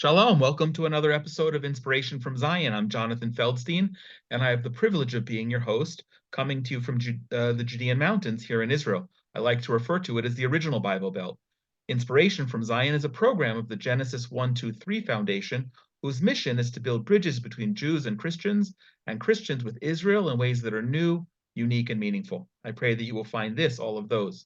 Shalom, welcome to another episode of Inspiration from Zion. I'm Jonathan Feldstein, and I have the privilege of being your host, coming to you from the Judean Mountains here in Israel. I like to refer to it as the original Bible Belt. Inspiration from Zion is a program of the Genesis 1-2-3 Foundation, whose mission is to build bridges between Jews and Christians with Israel in ways that are new, unique, and meaningful. I pray that you will find this, all of those.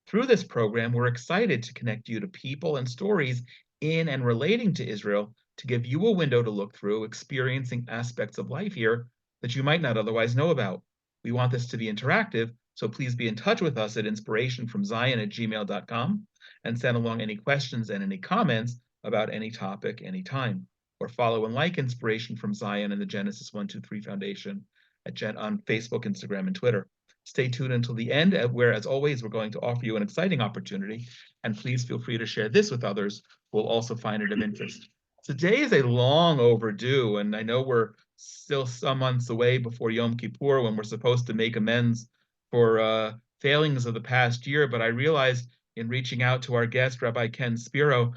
Through this program, we're excited to connect you to people and stories in and relating to Israel to give you a window to look through, experiencing aspects of life here that you might not otherwise know about. We want this to be interactive, so please be in touch with us at inspirationfromzion@gmail.com and send along any questions and any comments about any topic anytime. Or follow and like Inspiration from Zion and the Genesis 1-2-3 Foundation on Facebook, Instagram, and Twitter. Stay tuned until the end, where, as always, we're going to offer you an exciting opportunity, and please feel free to share this with others who will also find it of interest. Today is a long overdue, and I know we're still some months away before Yom Kippur, when we're supposed to make amends for failings of the past year, but I realized in reaching out to our guest, Rabbi Ken Spiro,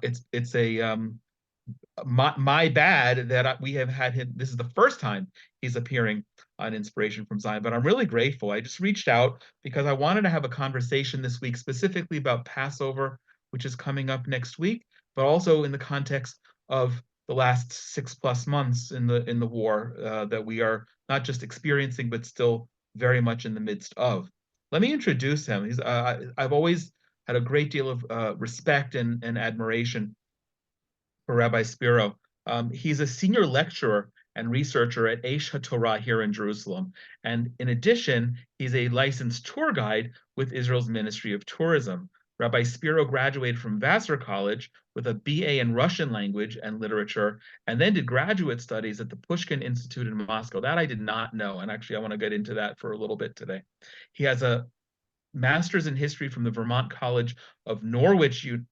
it's my bad that we have had him. This is the first time he's appearing on Inspiration from Zion, but I'm really grateful. I just reached out because I wanted to have a conversation this week specifically about Passover, which is coming up next week, but also in the context of the last 6+ months in the war that we are not just experiencing, but still very much in the midst of. Let me introduce him. I've always had a great deal of respect and admiration for Rabbi Spiro. He's a senior lecturer and researcher at Aish HaTorah here in Jerusalem. And in addition, he's a licensed tour guide with Israel's Ministry of Tourism. Rabbi Spiro graduated from Vassar College with a BA in Russian language and literature, and then did graduate studies at the Pushkin Institute in Moscow. That I did not know, and actually I want to get into that for a little bit today. He has a master's in history from the Vermont College of Norwich University,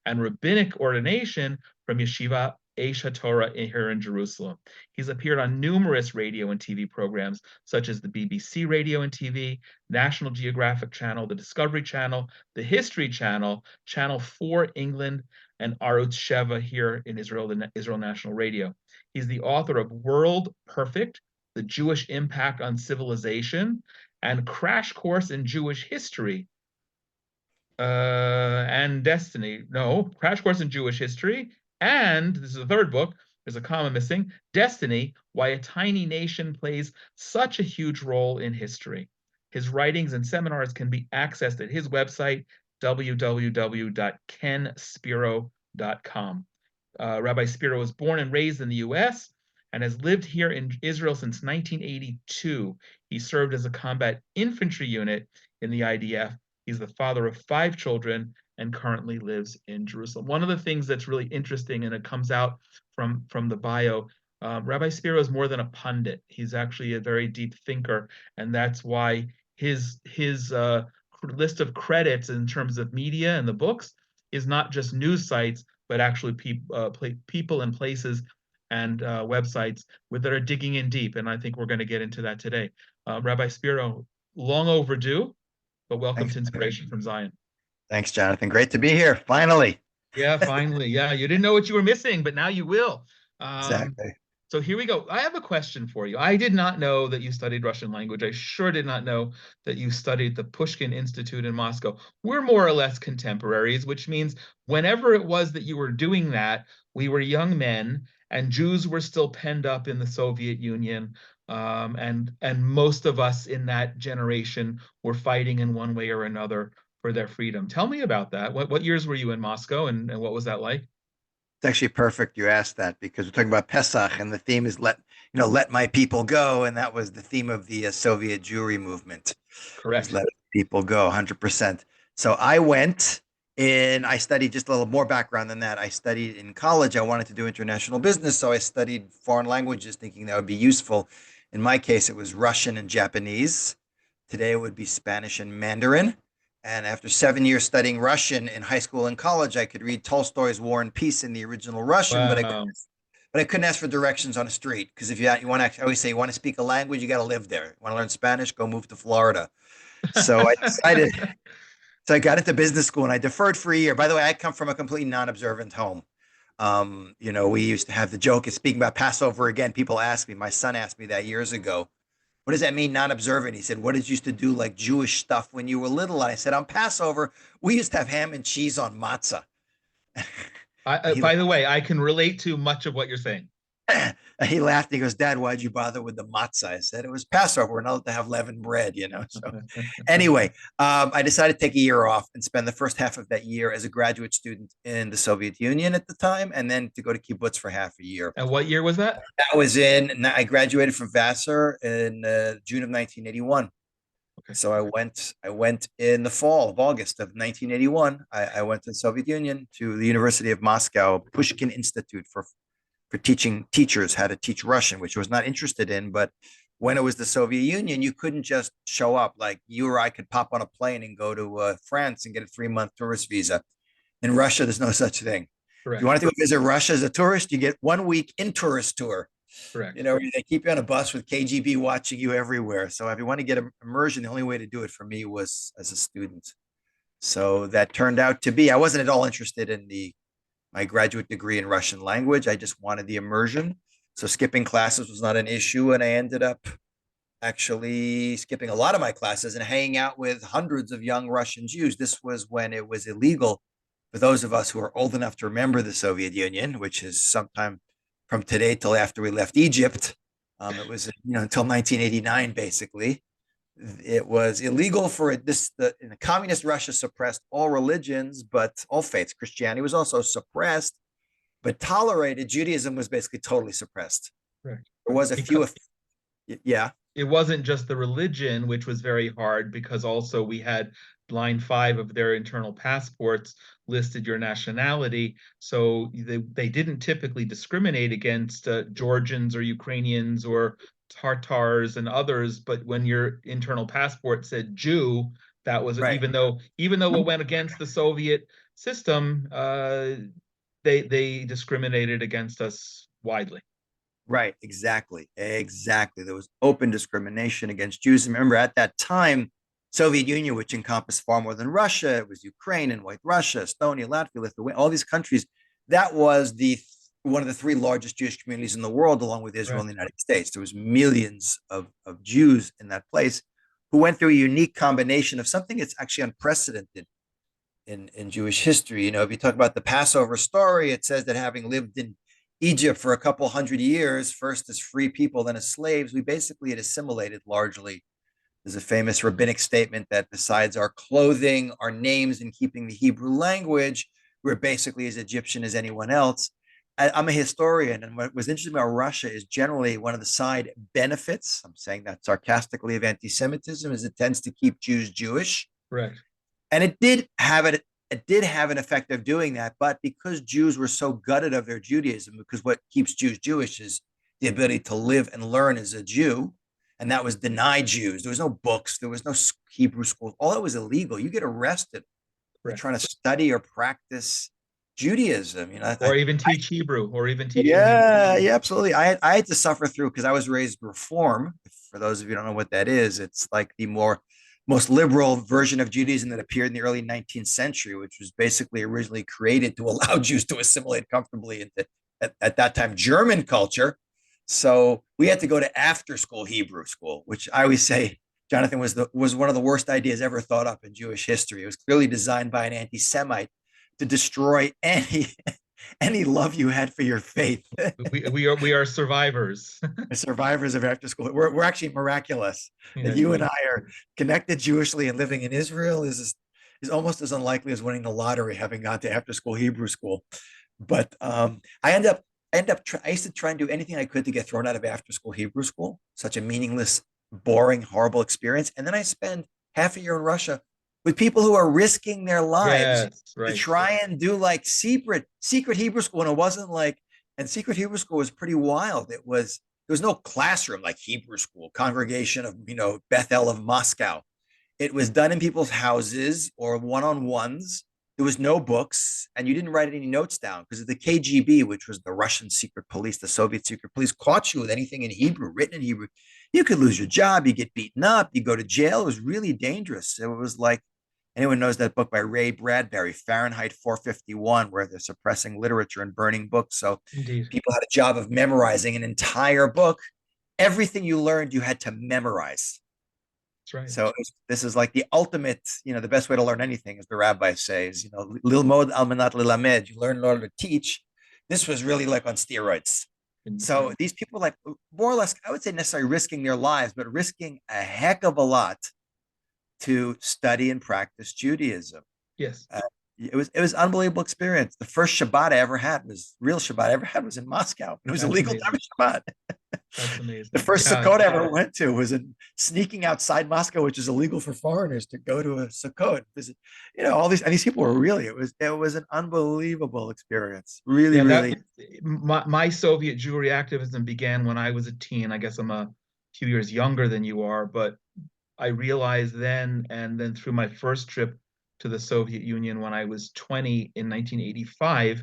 and rabbinic ordination from Yeshiva Aish HaTorah here in Jerusalem. He's appeared on numerous radio and TV programs, such as the BBC Radio and TV, National Geographic Channel, the Discovery Channel, the History Channel, Channel 4 England, and Arutz Sheva here in Israel, the Israel National Radio. He's the author of World Perfect, The Jewish Impact on Civilization, and Crash Course in Jewish History, and Destiny. No, Crash Course in Jewish History. And this is the third book. There's a comma missing. Destiny, Why a Tiny Nation Plays Such a Huge Role in History. His writings and seminars can be accessed at his website, www.kenspiro.com. Rabbi Spiro was born and raised in the U.S. and has lived here in Israel since 1982. He served as a combat infantry unit in the IDF. He's the father of 5 children and currently lives in Jerusalem. One of the things that's really interesting, and it comes out from the bio, Rabbi Spiro is more than a pundit. He's actually a very deep thinker, and that's why his list of credits in terms of media and the books is not just news sites, but actually people and places and websites that are digging in deep. And I think we're going to get into that today. Rabbi Spiro, long overdue, but welcome to Inspiration from Zion. Thanks, Jonathan. Great to be here, finally. Yeah, finally. Yeah, you didn't know what you were missing, but now you will. Exactly. So here we go. I have a question for you. I did not know that you studied Russian language. I sure did not know that you studied the Pushkin Institute in Moscow. We're more or less contemporaries, which means whenever it was that you were doing that, we were young men, and Jews were still penned up in the Soviet Union. And most of us in that generation were fighting in one way or another for their freedom. Tell me about that. What years were you in Moscow, and what was that like? It's actually perfect you asked that, because we're talking about Pesach, and the theme is let my people go, and that was the theme of the Soviet Jewry movement. Correct. Let people go, 100%. So I studied, just a little more background than that. I studied in college. I wanted to do international business, so I studied foreign languages, thinking that would be useful. In my case, it was Russian and Japanese. Today it would be Spanish and Mandarin. And after 7 years studying Russian in high school and college, I could read Tolstoy's War and Peace in the original Russian, Wow. but I couldn't ask for directions on a street, because if you want to, I always say, you want to speak a language, you got to live there. You want to learn Spanish, go move to Florida. So I So I got into business school and I deferred for a year. By the way, I come from a completely non-observant home. We used to have the joke of speaking about Passover again. People ask me, my son asked me that years ago. What does that mean, non-observant? He said, what did you used to do like Jewish stuff when you were little? And I said, on Passover, we used to have ham and cheese on matzah. He By the way, I can relate to much of what you're saying. he laughed. He goes, Dad, why'd you bother with the matzah? I said, it was Passover. We're not allowed to have leavened bread. So anyway, I decided to take a year off and spend the first half of that year as a graduate student in the Soviet Union at the time, and then to go to kibbutz for half a year. And what year was that? I graduated from Vassar in June of 1981. Okay. So I went in the fall of August of 1981. I went to the Soviet Union to the University of Moscow, Pushkin Institute for teaching teachers how to teach Russian, which I was not interested in. But when it was the Soviet Union, you couldn't just show up. Like you or I could pop on a plane and go to France and get a 3-month tourist visa. In Russia, there's no such thing. Correct. If you want to go visit Russia as a tourist, you get 1 week in tourist tour. Correct. They keep you on a bus with KGB watching you everywhere. So if you want to get immersion, the only way to do it for me was as a student. So that turned out to be, I wasn't at all interested in my graduate degree in Russian language. I just wanted the immersion. So skipping classes was not an issue. And I ended up actually skipping a lot of my classes and hanging out with hundreds of young Russian Jews. This was when it was illegal for those of us who are old enough to remember the Soviet Union, which is sometime from today till after we left Egypt. It was until 1989, basically. It was illegal for the communist Russia suppressed all religions, but all faiths. Christianity was also suppressed, but tolerated. Judaism was basically totally suppressed. Right. There was a few. Yeah. It wasn't just the religion, which was very hard, because also we had line 5 of their internal passports listed your nationality. So they didn't typically discriminate against Georgians or Ukrainians or Tartars and others, but when your internal passport said Jew, that was right. even though it went against the Soviet system, they discriminated against us widely. Right, exactly. There was open discrimination against Jews. Remember, at that time, Soviet Union, which encompassed far more than Russia, it was Ukraine and White Russia, Estonia, Latvia, Lithuania, all these countries. That was one of the 3 largest Jewish communities in the world, along with Israel and the United States. There was millions of Jews in that place who went through a unique combination of something that's actually unprecedented in Jewish history. If you talk about the Passover story, it says that having lived in Egypt for a couple hundred years, first as free people, then as slaves, we basically had assimilated largely. There's a famous rabbinic statement that besides our clothing, our names, and keeping the Hebrew language, we're basically as Egyptian as anyone else. I'm a historian, and what was interesting about Russia is generally one of the side benefits, I'm saying that sarcastically, of anti-Semitism is it tends to keep Jews Jewish. Correct. And it did have an effect of doing that, but because Jews were so gutted of their Judaism, because what keeps Jews Jewish is the ability to live and learn as a Jew, and that was denied Jews. There was no books, there was no Hebrew schools. All that was illegal. You get arrested for trying to study or practice Judaism, or even teach Hebrew, or even teach. Yeah, absolutely. I had to suffer through because I was raised Reform. For those of you who don't know what that is, it's like the most liberal version of Judaism that appeared in the early 19th century, which was basically originally created to allow Jews to assimilate comfortably into, at that time, German culture. So we had to go to after-school Hebrew school, which I always say, Jonathan, was one of the worst ideas ever thought up in Jewish history. It was clearly designed by an anti-Semite to destroy any love you had for your faith. we are survivors. Survivors of after school. We're actually miraculous. Yeah. That you and I are connected Jewishly and living in Israel is almost as unlikely as winning the lottery, having gone to after school Hebrew school. But I used to try and do anything I could to get thrown out of after school Hebrew school. Such a meaningless, boring, horrible experience. And then I spend half a year in Russia with people who are risking their lives to try and do like secret Hebrew school. And it wasn't like, and secret Hebrew school was pretty wild. There was no classroom like Hebrew school, congregation of, Bethel of Moscow. It was done in people's houses or one-on-ones. There was no books, and you didn't write any notes down because the KGB, which was the Russian secret police, the Soviet secret police, caught you with anything in Hebrew, written in Hebrew. You could lose your job, you get beaten up, you go to jail. It was really dangerous. It was like Anyone knows that book by Ray Bradbury, Fahrenheit 451, where they're suppressing literature and burning books. So Indeed. people had a job of memorizing an entire book. Everything you learned, you had to memorize. That's right. So this is like the ultimate, the best way to learn anything, as the rabbi says, lil mod al manat lilamed, you learn in order to teach. This was really like on steroids. So Right. these people, like, more or less, I would say necessarily risking their lives, but risking a heck of a lot to study and practice Judaism. Yes. Uh, it was an unbelievable experience. The first Shabbat I ever had was real Shabbat I ever had was in Moscow. It was That's illegal to have amazing. a Shabbat. That's The amazing. first Yeah. Sukkot I ever went to was in sneaking outside Moscow, which is illegal for foreigners to go to a Sukkot. Visit, all these people were really, it was an unbelievable experience. Really, Yeah, that really. my Soviet Jewry activism began when I was a teen. I guess I'm a few years younger than you are, but I realized then, and then through my first trip to the Soviet Union when I was 20 in 1985,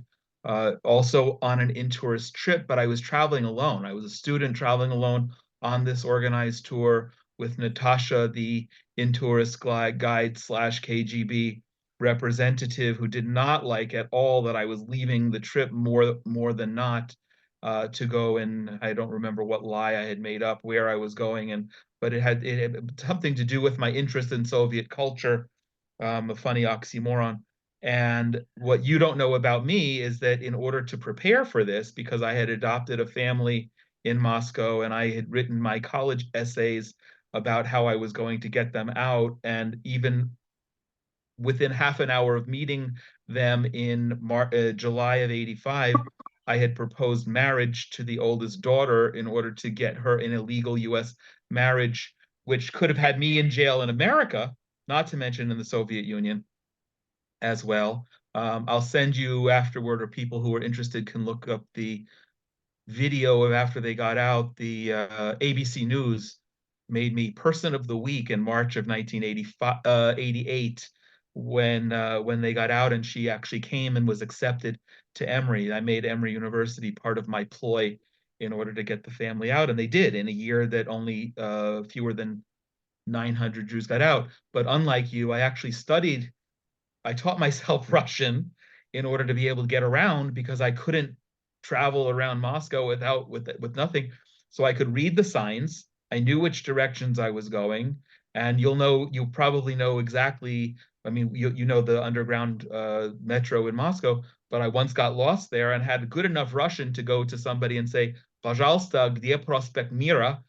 also on an in-tourist trip, but I was traveling alone. I was a student traveling alone on this organized tour with Natasha, the in-tourist guide slash KGB representative, who did not like at all that I was leaving the trip more than not, to go, and I don't remember what lie I had made up where I was going, and but it had something to do with my interest in Soviet culture, a funny oxymoron. And what you don't know about me is that in order to prepare for this, because I had adopted a family in Moscow and I had written my college essays about how I was going to get them out, and even within half an hour of meeting them in July of 85, I had proposed marriage to the oldest daughter in order to get her an illegal US marriage, which could have had me in jail in America, not to mention in the Soviet Union as well. I'll send you afterward, or people who are interested can look up the video of after they got out. The ABC News made me Person of the Week in March of 1988 when they got out, and she actually came and was accepted to Emory. I made Emory University part of my ploy in order to get the family out, and they did in a year that only fewer than 900 Jews got out. But unlike you, I taught myself Russian in order to be able to get around, because I couldn't travel around Moscow with nothing. So I could read the signs. I knew which directions I was going, and you'll probably know exactly. I mean, you know the underground metro in Moscow, but I once got lost there and had good enough Russian to go to somebody and say, "Пожалуйста, где проспект Мира?"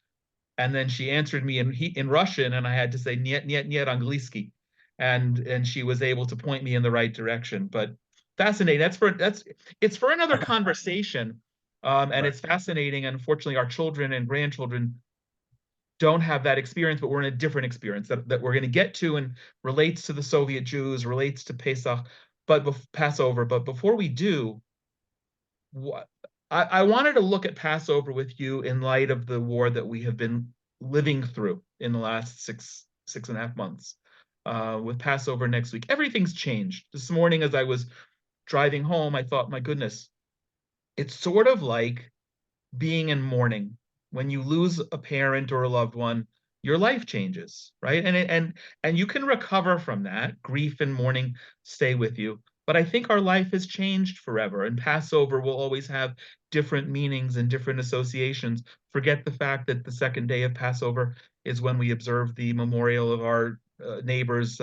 And then she answered me in Russian, and I had to say "Нет, нет, нет, английский," and she was able to point me in the right direction. But fascinating. It's for another conversation, and Right. it's fascinating. Unfortunately, our children and grandchildren don't have that experience, but we're in a different experience that we're going to get to, and relates to the Soviet Jews, relates to Pesach, Passover. But before we do, what I wanted to look at Passover with you in light of the war that we have been living through in the last six and a half months. With Passover next week, everything's changed. This morning, as I was driving home, I thought, my goodness, it's sort of like being in mourning. When you lose a parent or a loved one, your life changes, right? And you can recover from that. Grief and mourning stay with you. But I think our life has changed forever, and Passover will always have different meanings and different associations. Forget the fact that the second day of Passover is when we observe the memorial of our neighbors,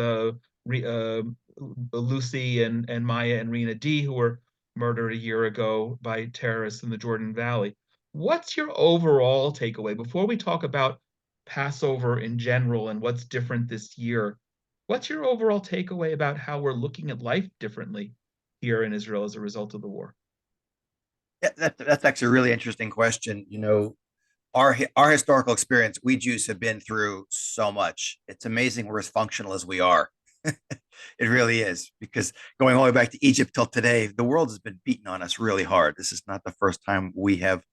Lucy and Maya and Rena D, who were murdered a year ago by terrorists in the Jordan Valley. What's your overall takeaway before we talk about Passover in general and what's different this year? What's your overall takeaway about how we're looking at life differently here in Israel as a result of the war? Yeah, that's actually a really interesting question. Our historical experience, we Jews have been through so much. It's amazing we're as functional as we are. It really is, because going all the way back to Egypt till today, the world has been beating on us really hard. This is not the first time we have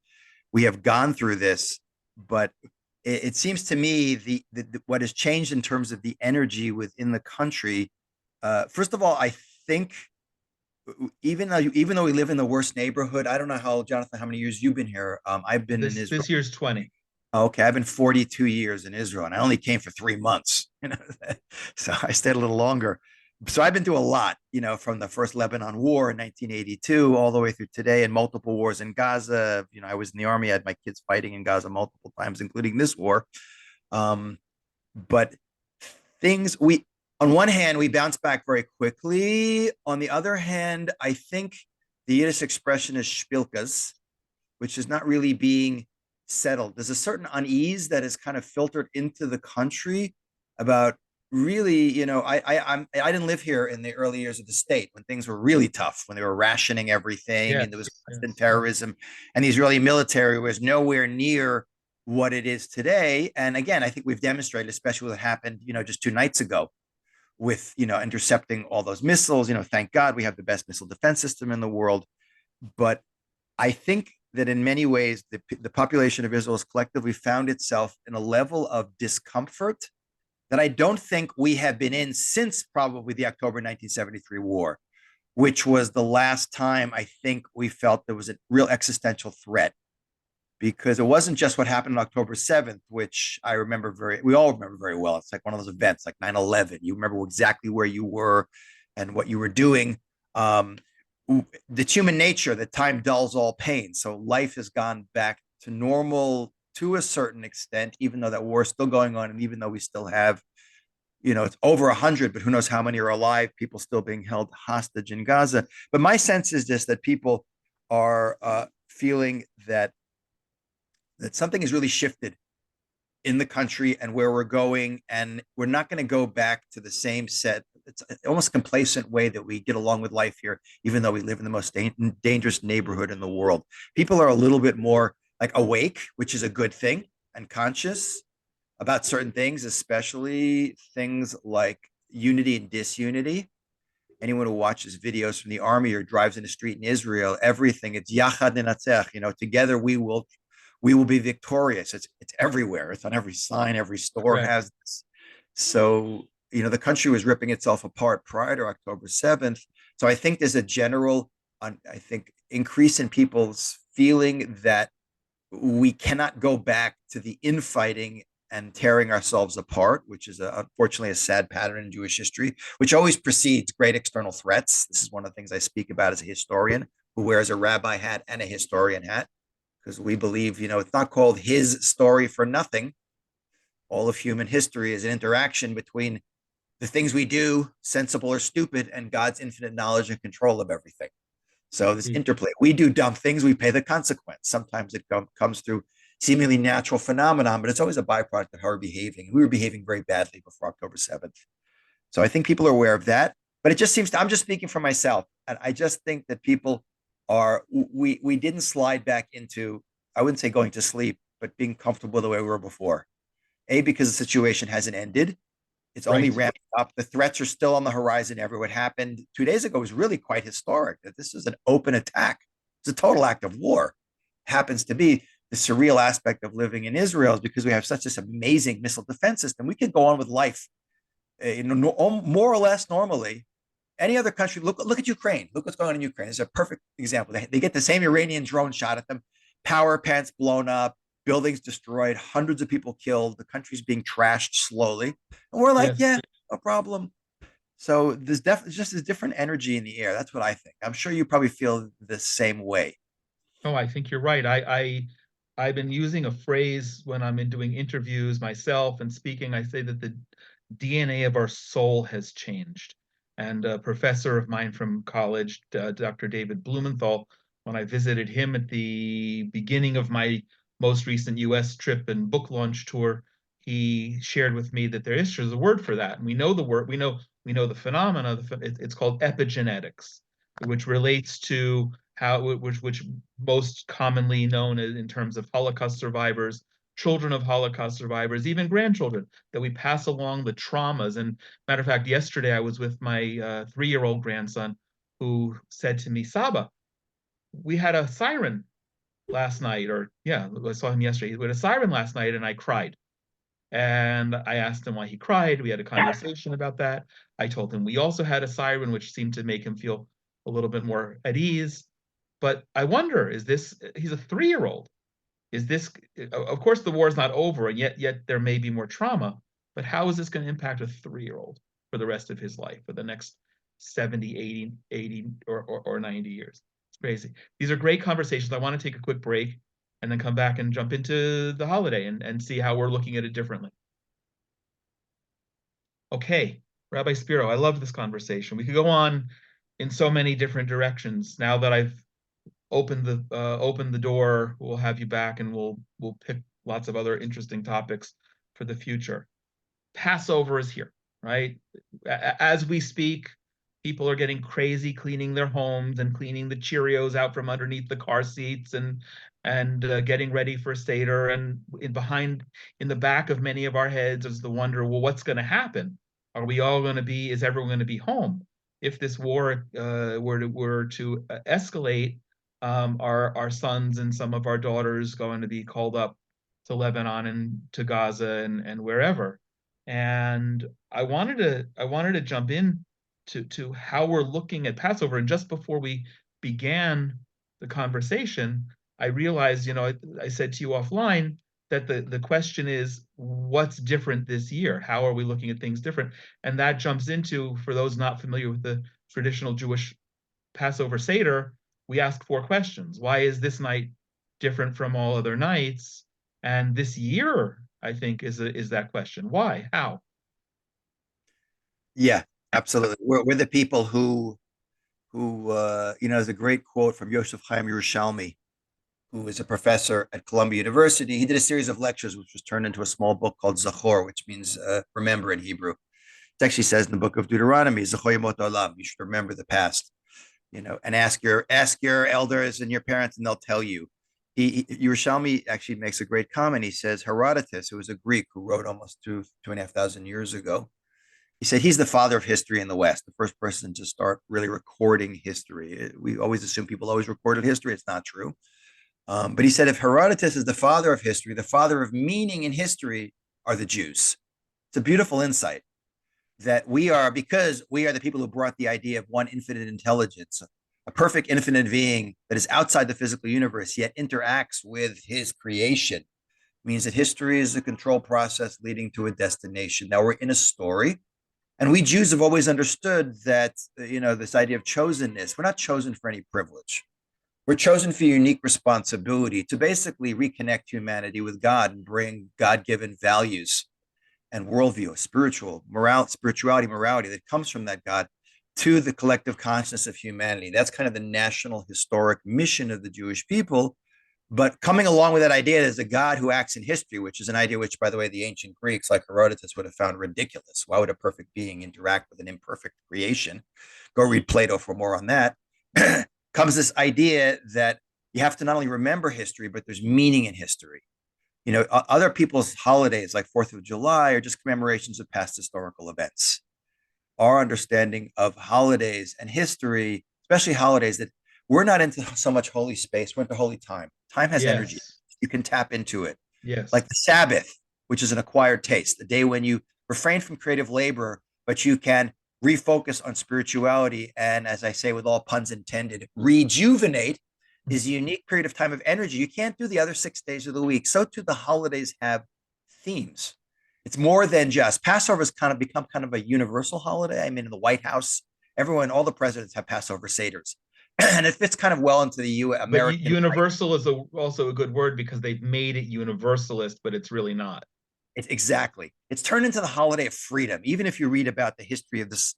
gone through this, but it seems to me what has changed in terms of the energy within the country. First of all, I think even though we live in the worst neighborhood, I don't know how, Jonathan, how many years you've been here. I've been in Israel. This year's 20. Okay, I've been 42 years in Israel, and I only came for 3 months. So I stayed a little longer. So I've been through a lot, from the first Lebanon war in 1982 all the way through today, and multiple wars in Gaza. I was in the army, I had my kids fighting in Gaza multiple times, including this war. Um, but things we on one hand we bounce back very quickly. On the other hand, I think the Yiddish expression is spilkas, which is not really being settled. There's a certain unease that is kind of filtered into the country about really, I didn't live here in the early years of the state when things were really tough, when they were rationing everything and there was Yes, constant yes. terrorism, and the Israeli military was nowhere near what it is today. And again, I think we've demonstrated, especially what happened, just 2 nights ago with, intercepting all those missiles. Thank God we have the best missile defense system in the world. But I think that in many ways, the population of Israel has collectively found itself in a level of discomfort that I don't think we have been in since probably the October 1973 war, which was the last time I think we felt there was a real existential threat. Because it wasn't just what happened on October 7th, which we all remember very well. It's like one of those events like 9/11. You remember exactly where you were and what you were doing. Um, it's human nature that time dulls all pain. So life has gone back to normal to a certain extent, even though that war is still going on. And even though we still have, it's over 100, but who knows how many are alive, people still being held hostage in Gaza. But my sense is this, that people are feeling that something has really shifted in the country and where we're going. And we're not going to go back to the same set. It's almost complacent way that we get along with life here, even though we live in the most dangerous neighborhood in the world. People are a little bit more like awake, which is a good thing, and conscious about certain things, especially things like unity and disunity. Anyone who watches videos from the army or drives in the street in Israel, everything, it's Yachad Nenatzech, together we will be victorious. It's everywhere. It's on every sign. Every store Correct. has this. So, the country was ripping itself apart prior to October 7th. So I think there's a general, I think, increase in people's feeling that we cannot go back to the infighting and tearing ourselves apart, which is unfortunately a sad pattern in Jewish history, which always precedes great external threats. This is one of the things I speak about as a historian who wears a rabbi hat and a historian hat, because we believe, it's not called his story for nothing. All of human history is an interaction between the things we do, sensible or stupid, and God's infinite knowledge and control of everything. So this interplay, we do dumb things, we pay the consequence. Sometimes it comes through seemingly natural phenomenon, but it's always a byproduct of how we're behaving. We were behaving very badly before October 7th. So I think people are aware of that, but it just seems I'm just speaking for myself. And I just think that people we didn't slide back into, I wouldn't say going to sleep, but being comfortable the way we were before. Because the situation hasn't ended. It's only Right. ramped up. The threats are still on the horizon. What happened 2 days ago was really quite historic. That this is an open attack. It's a total act of war. Happens to be the surreal aspect of living in Israel is because we have such this amazing missile defense system. We can go on with life, more or less normally. Any other country, look at Ukraine. Look what's going on in Ukraine. It's a perfect example. They get the same Iranian drone shot at them, power plants blown up, buildings destroyed, hundreds of people killed. The country's being trashed slowly, and we're like, Yes. yeah, no problem. So there's definitely just a different energy in the air. That's what I think. I'm sure you probably feel the same way. Oh, I think you're right. I've been using a phrase when I'm in doing interviews myself and speaking. I say that the DNA of our soul has changed. And a professor of mine from college, Dr. David Blumenthal, when I visited him at the beginning of my most recent US trip and book launch tour, he shared with me that there's a word for that. And we know the word, we know the phenomena. It's called epigenetics, which relates to how which most commonly known as in terms of Holocaust survivors, children of Holocaust survivors, even grandchildren, that we pass along the traumas. And matter of fact, yesterday I was with my 3-year-old grandson who said to me, Saba, we had a siren last night, or yeah, I saw him yesterday. We had a siren last night and I cried. And I asked him why he cried. We had a conversation about that. I told him we also had a siren, which seemed to make him feel a little bit more at ease. But I wonder, he's a 3-year-old. Is this, of course, the war is not over, and yet there may be more trauma, but how is this going to impact a 3-year-old? for the rest of his life, for the next 70, 80 or 90 years. It's crazy. These are great conversations. I want to take a quick break and then come back and jump into the holiday and see how we're looking at it differently. Okay, Rabbi Spiro, I love this conversation. We could go on in so many different directions. Now that I've opened the door, we'll have you back and we'll pick lots of other interesting topics for the future. Passover is here, right? As we speak, people are getting crazy cleaning their homes and cleaning the Cheerios out from underneath the car seats and getting ready for Seder. And in the back of many of our heads is the wonder, well, what's going to happen? Are we all going to be? Is everyone going to be home? If this war were to escalate, our sons and some of our daughters going to be called up to Lebanon and to Gaza and wherever. And I wanted to jump in to how we're looking at Passover. And just before we began the conversation, I realized, I said to you offline that the question is, what's different this year? How are we looking at things different? And that jumps into, for those not familiar with the traditional Jewish Passover Seder, we ask 4 questions. Why is this night different from all other nights? And this year, I think, is that question. Why? How? Yeah, absolutely. We're the people who there's a great quote from Yosef Chaim Yerushalmi, who is a professor at Columbia University. He did a series of lectures, which was turned into a small book called Zachor, which means remember in Hebrew. It actually says in the book of Deuteronomy, Zachor Yemot Olam, you should remember the past, and ask your elders and your parents, and they'll tell you. Yerushalmi actually makes a great comment. He says Herodotus, who was a Greek who wrote almost 2,500 years ago, he said he's the father of history in the West, the first person to start really recording history. We always assume people always recorded history. It's not true. But he said if Herodotus is the father of history, the father of meaning in history are the Jews. It's a beautiful insight that because we are the people who brought the idea of one infinite intelligence, a perfect infinite being that is outside the physical universe, yet interacts with his creation, means that history is a control process leading to a destination. Now we're in a story. And we Jews have always understood that, this idea of chosenness, we're not chosen for any privilege. We're chosen for unique responsibility to basically reconnect humanity with God and bring God-given values and worldview, spirituality, morality that comes from that God to the collective consciousness of humanity. That's kind of the national historic mission of the Jewish people. But coming along with that idea is a God who acts in history, which is an idea which, by the way, the ancient Greeks, like Herodotus, would have found ridiculous. Why would a perfect being interact with an imperfect creation? Go read Plato for more on that. Comes this idea that you have to not only remember history, but there's meaning in history. Other people's holidays like 4th of July are just commemorations of past historical events. Our understanding of holidays and history, especially holidays that we're not into so much holy space, we're into holy time. Time has energy. You can tap into it. Yes. Like the Sabbath, which is an acquired taste, the day when you refrain from creative labor, but you can refocus on spirituality. And as I say, with all puns intended, rejuvenate is a unique period of time of energy. You can't do the other 6 days of the week. So too, the holidays have themes. It's more than just Passover has kind of become kind of a universal holiday. I mean, in the White House, all the presidents have Passover Seders. And it fits kind of well into the American. But universal is also a good word because they've made it universalist, but it's really not. Exactly. It's turned into the holiday of freedom. Even if you read about the history of this,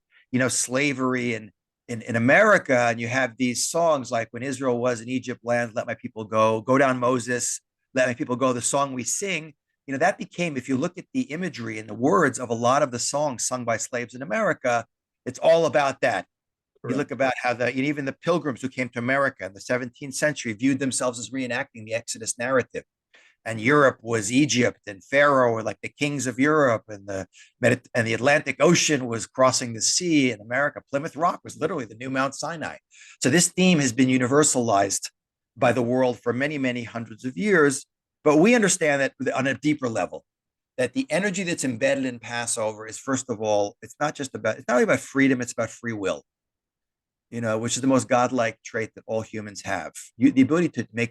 slavery in America, and you have these songs like when Israel was in Egypt land, let my people go down Moses, let my people go, the song we sing, that became, if you look at the imagery and the words of a lot of the songs sung by slaves in America, it's all about that. Correct. You look about how even the pilgrims who came to America in the 17th century viewed themselves as reenacting the Exodus narrative. And Europe was Egypt, and Pharaoh were like the kings of Europe, and the Atlantic Ocean was crossing the sea. In America, Plymouth Rock was literally the new Mount Sinai. So this theme has been universalized by the world for many, many hundreds of years. But we understand that on a deeper level, that the energy that's embedded in Passover is, first of all, it's not only about freedom, it's about free will, which is the most godlike trait that all humans have. The ability to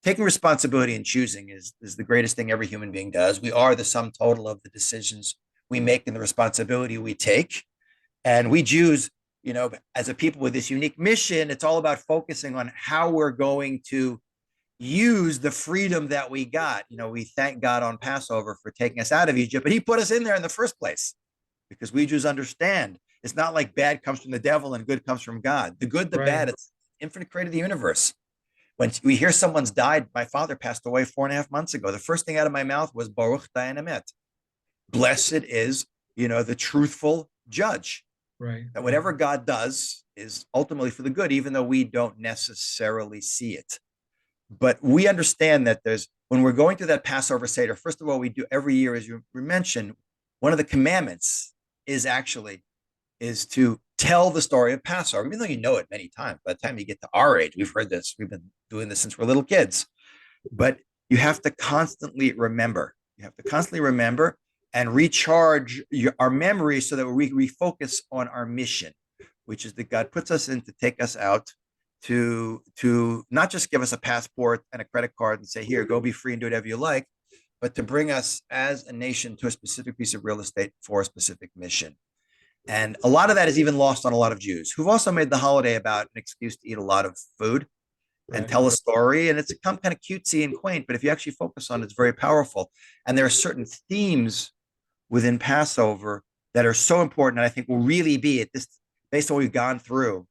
taking responsibility and choosing is the greatest thing every human being does. We are the sum total of the decisions we make and the responsibility we take. And we Jews, as a people with this unique mission, it's all about focusing on how we're going to use the freedom that we got. We thank God on Passover for taking us out of Egypt, but he put us in there in the first place because we Jews understand it's not like bad comes from the devil and good comes from God. The good, the Right. bad, it's infinite creator of the universe. When we hear someone's died, my father passed away 4.5 months ago. The first thing out of my mouth was Baruch Dayan Emet. Blessed is, the truthful judge. Right. That whatever God does is ultimately for the good, even though we don't necessarily see it. But we understand that when we're going through that Passover Seder, first of all, we do every year, as you mentioned, one of the commandments is to tell the story of Passover, even though you know it many times. By the time you get to our age, we've heard this. We've been doing this since we're little kids. But you have to constantly remember. You have to constantly remember and recharge our memory so that we refocus on our mission, which is that God puts us in to take us out to not just give us a passport and a credit card and say, here, go be free and do whatever you like, but to bring us as a nation to a specific piece of real estate for a specific mission. And a lot of that is even lost on a lot of Jews who've also made the holiday about an excuse to eat a lot of food and tell a story. And it's kind of cutesy and quaint, but if you actually focus on it, it's very powerful. And there are certain themes within Passover that are so important, and I think will really be at this, based on what we've gone through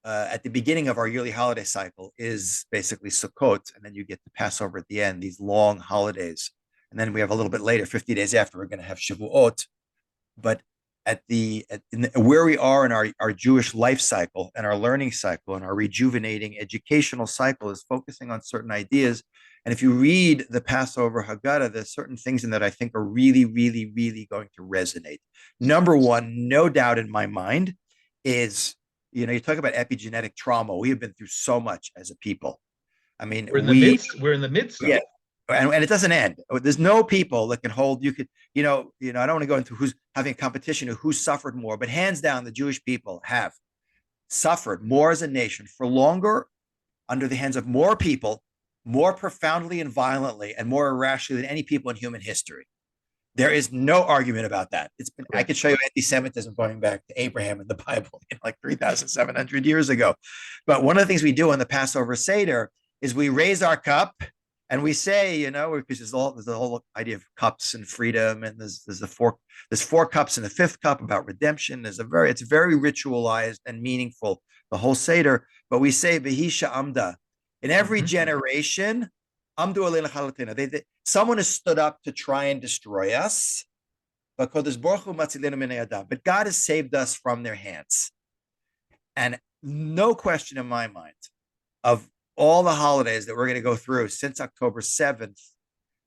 at the beginning of our yearly holiday cycle, is basically Sukkot, and then you get the Passover at the end, these long holidays. And then we have a little bit later, 50 days after, we're going to have Shavuot. But where we are in our Jewish life cycle and our learning cycle and our rejuvenating educational cycle is focusing on certain ideas. And if you read the Passover Haggadah, there's certain things in that I think are really, really, really going to resonate. Number one, no doubt in my mind, is, you talk about epigenetic trauma. We have been through so much as a people. I mean, We're in the midst of yeah, it. and it doesn't end. There's no people that can hold. I don't want to go into who's having a competition of who suffered more, but hands down, the Jewish people have suffered more as a nation for longer, under the hands of more people, more profoundly and violently, and more irrationally than any people in human history. There is no argument about that. I could show you anti-Semitism going back to Abraham in the Bible, like 3,700 years ago. But one of the things we do on the Passover Seder is we raise our cup and we say, because there's the whole idea of cups and freedom, and there's four cups and the fifth cup about redemption. It's very ritualized and meaningful, the whole Seder. But we say Behisha Amda. In every generation, Amdu Aleinu Chalatina. Someone has stood up to try and destroy us, but God has saved us from their hands. And no question in my mind, of all the holidays that we're going to go through since October 7th,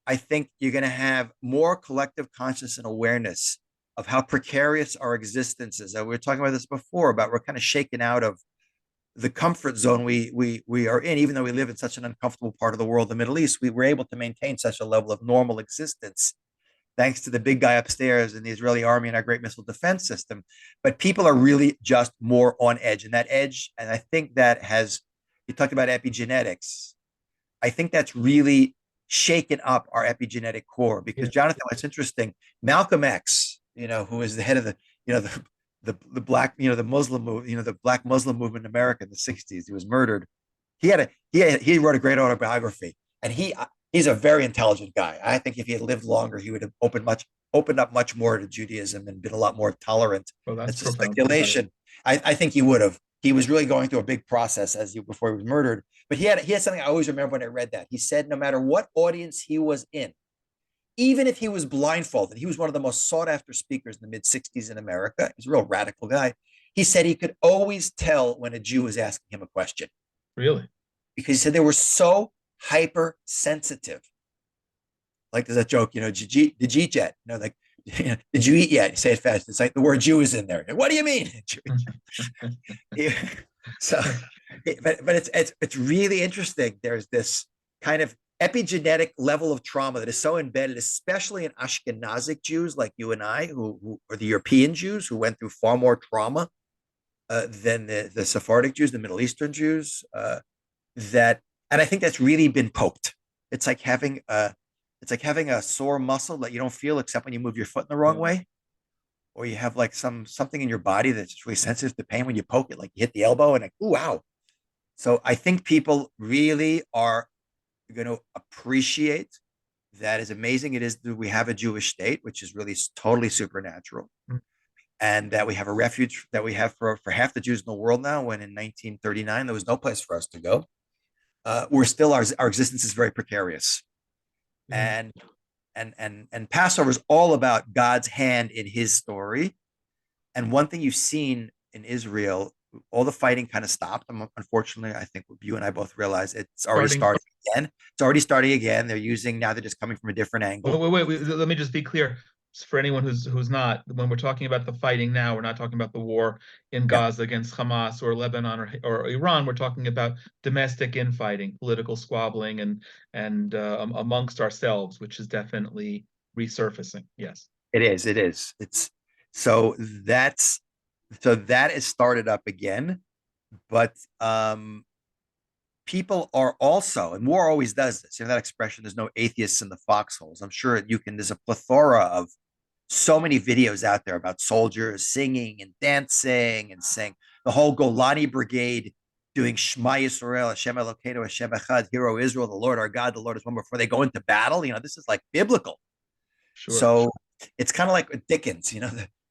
I think you're going to have more collective consciousness and awareness of how precarious our existence is. We were talking about this before, about we're kind of shaken out of the comfort zone we are in, even though we live in such an uncomfortable part of the world, the Middle East. We were able to maintain such a level of normal existence thanks to the big guy upstairs in the Israeli army and our great missile defense system. But people are really just more on edge, and I think that you talked about epigenetics. I think that's really shaken up our epigenetic core, because Jonathan, what's interesting, Malcolm X, who is the head of the black, the Muslim movement, the black Muslim movement in America in the 60s. He was murdered. He wrote a great autobiography, and he's a very intelligent guy. I think if he had lived longer, he would have opened up much more to Judaism and been a lot more tolerant. Well, that's It's a speculation. I think he would have. He was really going through a big process before he was murdered. But he had something I always remember when I read that. He said no matter what audience he was in, even if he was blindfolded, he was one of the most sought after speakers in the mid 60s in America. He's a real radical guy. He said he could always tell when a Jew was asking him a question. Really? Because he said they were so hypersensitive. Like there's that joke, did you eat yet? Did you eat yet? You say it fast. It's like the word Jew is in there. What do you mean? So, but it's really interesting. There's this kind of epigenetic level of trauma that is so embedded, especially in Ashkenazic Jews like you and I, who are the European Jews who went through far more trauma than the Sephardic Jews, the Middle Eastern Jews. And I think that's really been poked. It's like having a sore muscle that you don't feel except when you move your foot in the wrong way. or you have like something in your body that's really sensitive to pain when you poke it, like you hit the elbow and like, ooh, wow. So I think people really are going to appreciate that as amazing it is that we have a Jewish state, which is really totally supernatural, Mm. and that we have a refuge that we have for half the Jews in the world now, when in 1939 there was no place for us to go. We're still, our existence is very precarious. Yeah. And Passover is all about God's hand in his story. And one thing you've seen in Israel, all the fighting kind of stopped. Unfortunately, I think you and I both realize it's already Starting. starting again. It's already starting again. They're just coming from a different Wait, angle. wait, wait, let me just be clear for anyone who's not. When we're talking about the fighting now, we're not talking about the war in Yeah, Gaza against Hamas or Lebanon or Iran. We're talking about domestic infighting, political squabbling, and amongst ourselves, which is definitely resurfacing. Yes. it is. It is. It's so that's so that is started up again. But people are also, and war always does this. You know that expression, there's no atheists in the foxholes. I'm sure there's a plethora of so many videos out there about soldiers singing and dancing and saying the whole Golani Brigade doing Shema Yisrael, Hashem Elokeinu, Hashem Echad, Hero Israel, the Lord our God, the Lord is one, before they go into battle. This is like biblical. Sure. So it's kind of like Dickens,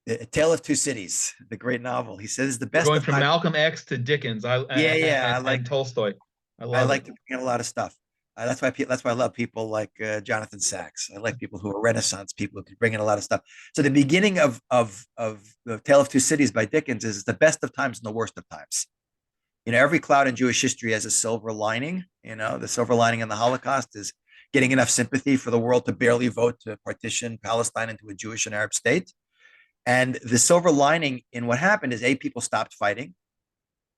the Tale of Two Cities, the great novel. He says the We're best going of from times. Malcolm X to Dickens. Yeah, yeah. And Tolstoy. I I love like it. to bring in a lot of stuff. That's why I love people like Jonathan Sachs. I like people who are Renaissance people who can bring in a lot of stuff. So the beginning of the Tale of Two Cities by Dickens is the best of times and the worst of times. Every cloud in Jewish history has a silver lining. The silver lining in the Holocaust is getting enough sympathy for the world to barely vote to partition Palestine into a Jewish and Arab state. And the silver lining in what happened is people stopped fighting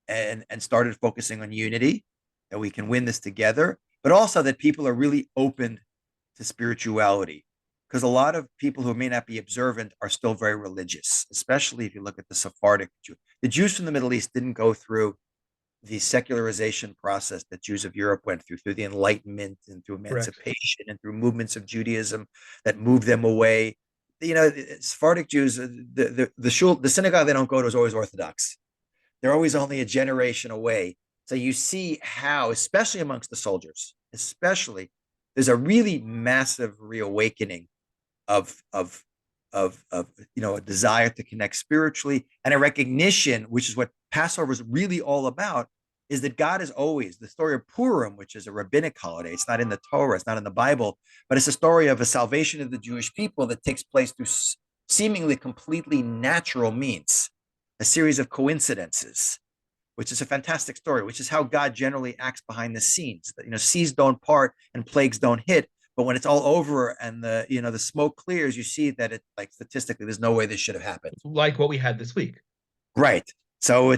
and started focusing on unity, that we can win this together, but also that people are really open to spirituality. Because a lot of people who may not be observant are still very religious, especially if you look at the Sephardic Jew. The Jews from the Middle East didn't go through the secularization process that Jews of Europe went through the Enlightenment and through Correct. emancipation and through movements of Judaism that moved them away. Sephardic Jews, the synagogue they don't go to is always Orthodox. They're always only a generation away. So you see how, especially amongst the soldiers, especially, there's a really massive reawakening of a desire to connect spiritually, and a recognition, which is what Passover is really all about, is that God is always, the story of Purim, which is a rabbinic holiday. It's not in the Torah, it's not in the Bible, but it's a story of a salvation of the Jewish people that takes place through seemingly completely natural means, a series of coincidences, which is a fantastic story, which is how God generally acts behind the scenes. Seas don't part and plagues don't hit. But when it's all over and the smoke clears, you see that it, like, statistically, there's no way this should have happened. Like what we had this week. Right. So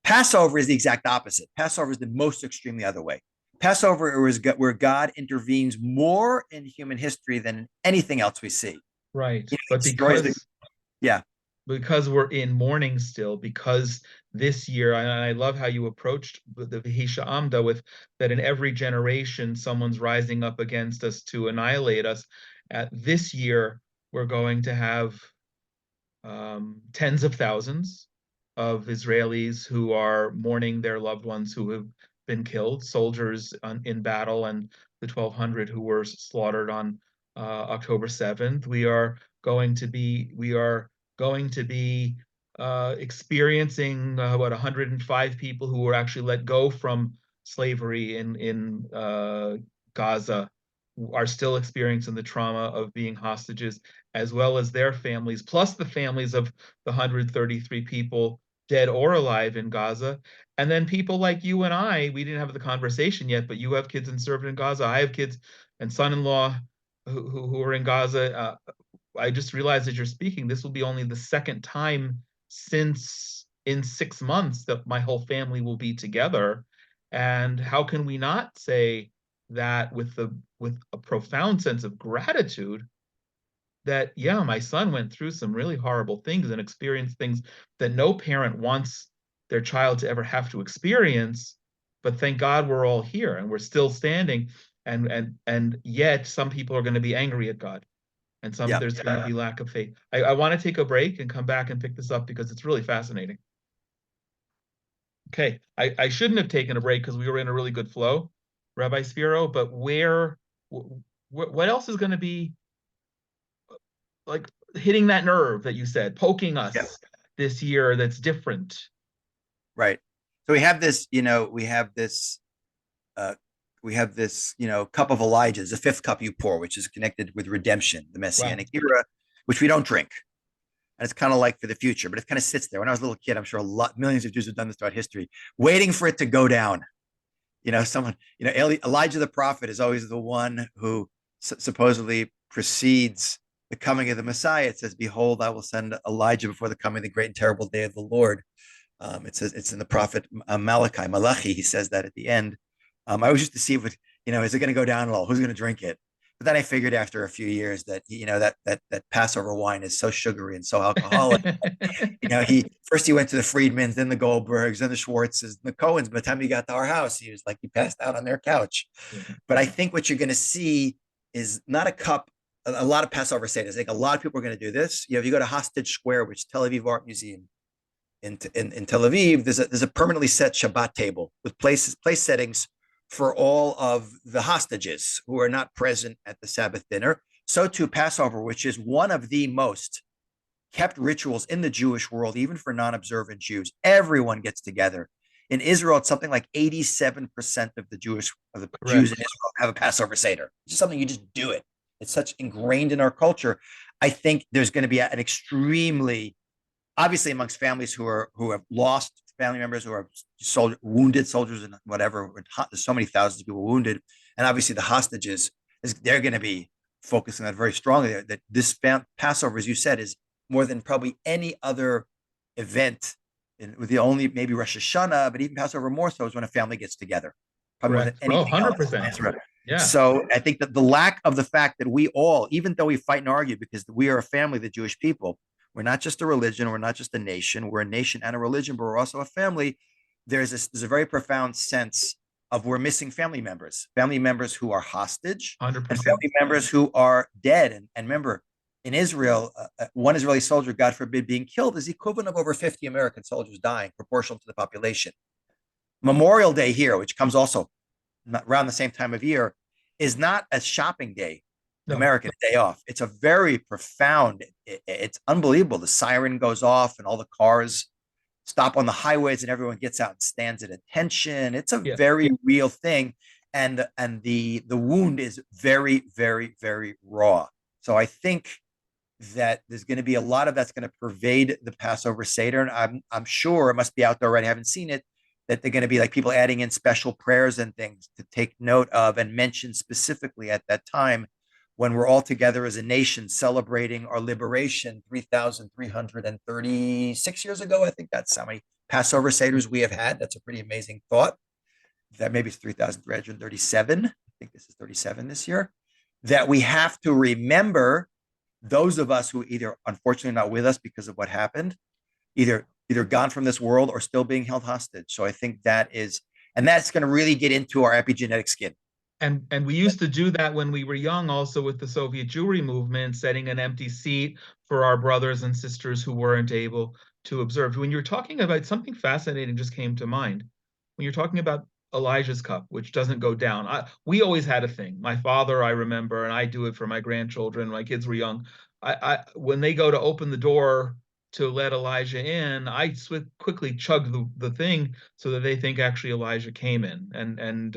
Passover is the exact opposite. Passover is the most extreme the other way. Passover is where God intervenes more in human history than in anything else we see. Right. He But destroys the, yeah. because we're in mourning still, because this year, and I love how you approached the Vihisha Amda with that in every generation, someone's rising up against us to annihilate us. This year, we're going to have tens of thousands of Israelis who are mourning their loved ones who have been killed, soldiers in battle, and the 1,200 who were slaughtered on October 7th. We are going to be experiencing what 105 people who were actually let go from slavery in Gaza are still experiencing the trauma of being hostages, as well as their families, plus the families of the 133 people dead or alive in Gaza. And then people like you and I, we didn't have the conversation yet, but you have kids and served in Gaza. I have kids and son-in-law who are in Gaza. I just realized as you're speaking, this will be only the second time since in 6 months that my whole family will be together. And how can we not say that with a profound sense of gratitude that, yeah, my son went through some really horrible things and experienced things that no parent wants their child to ever have to experience, but thank God we're all here and we're still standing, and yet some people are going to be angry at God. and some Yeah. there's going to be lack of faith. I want to take a break and come back and pick this up because it's really fascinating. Okay, I shouldn't have taken a break because we were in a really good flow, Rabbi Spiro, but what else is going to be like hitting that nerve that you said, poking Yeah. us this year that's different? Right. So we have this, cup of Elijah, the fifth cup you pour, which is connected with redemption, the Wow. Messianic era, which we don't drink. And it's kind of like for the future, but it kind of sits there. When I was a little kid, I'm sure millions of Jews have done this throughout history, waiting for it to go down. Elijah the prophet is always the one who supposedly precedes the coming of the Messiah. It says, "Behold, I will send Elijah before the coming of the great and terrible day of the Lord." It says it's in the prophet Malachi. He says that at the end. I always used to see if is it going to go down at all? Who's going to drink it? But then I figured after a few years that that Passover wine is so sugary and so alcoholic. He went to the Friedmans, then the Goldbergs, then the Schwartzes, the Cohens. By the time he got to our house, he was like he passed out on their couch. Yeah. But I think what you're going to see is not a cup. A lot of Passover Seders. I think a lot of people are going to do this. If you go to Hostage Square, which is Tel Aviv Art Museum in Tel Aviv, there's a permanently set Shabbat table with place settings for all of the hostages who are not present at the Sabbath dinner. So too Passover, which is one of the most kept rituals in the Jewish world, even for non-observant Jews. Everyone gets together. In Israel, it's something like 87% of the Jews in Israel have a Passover Seder. It's just something you just do it. It's such ingrained in our culture. I think there's going to be an extremely, obviously amongst families who have lost family members, who are wounded soldiers and whatever. There's so many thousands of people wounded, and obviously the hostages, they're going to be focusing on that very strongly. That this Passover, as you said, is more than probably any other event, with the only maybe Rosh Hashanah, but even Passover more so is when a family gets together, probably more than anything else. 100%. Yeah. So I think that the lack of the fact that we all, even though we fight and argue because we are a family, the Jewish people, we're not just a religion, we're not just a nation, we're a nation and a religion, but we're also a family. There's a very profound sense of we're missing family members who are hostage, 100%. and family members who are dead. And remember, in Israel, one Israeli soldier, God forbid, being killed is the equivalent of over 50 American soldiers dying, proportional to the population. Memorial Day here, which comes also around the same time of year, is not a shopping day, American day off. It's a very profound, it's unbelievable. The siren goes off and all the cars stop on the highways and everyone gets out and stands at attention. It's a very real thing. And the wound is very, very, very raw. So I think that there's going to be a lot of that's going to pervade the Passover Seder. And I'm sure it must be out there already. I haven't seen it, that they're going to be like people adding in special prayers and things to take note of and mention specifically at that time when we're all together as a nation celebrating our liberation 3,336 years ago. I think that's how many Passover Seders we have had. That's a pretty amazing thought. That maybe it's 3,337. I think this is 37 this year. That we have to remember those of us who either unfortunately not with us because of what happened, either gone from this world or still being held hostage. So I think that's going to really get into our epigenetic skin. And we used to do that when we were young, also with the Soviet Jewry movement, setting an empty seat for our brothers and sisters who weren't able to observe. When you're talking about something fascinating, just came to mind. When you're talking about Elijah's cup, which doesn't go down. We always had a thing. My father, I remember, and I do it for my grandchildren. My kids were young. When they go to open the door to let Elijah in, I quickly chug the thing so that they think actually Elijah came in. And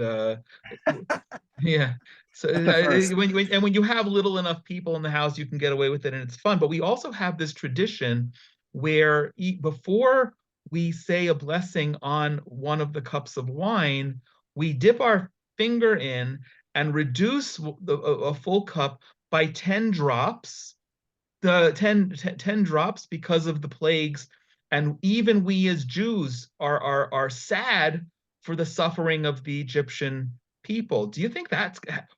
yeah. So when you have little enough people in the house, you can get away with it and it's fun. But we also have this tradition where before we say a blessing on one of the cups of wine, we dip our finger in and reduce a full cup by 10 drops, 10 drops because of the plagues. And even we as Jews are sad for the suffering of the Egyptian people. Do you think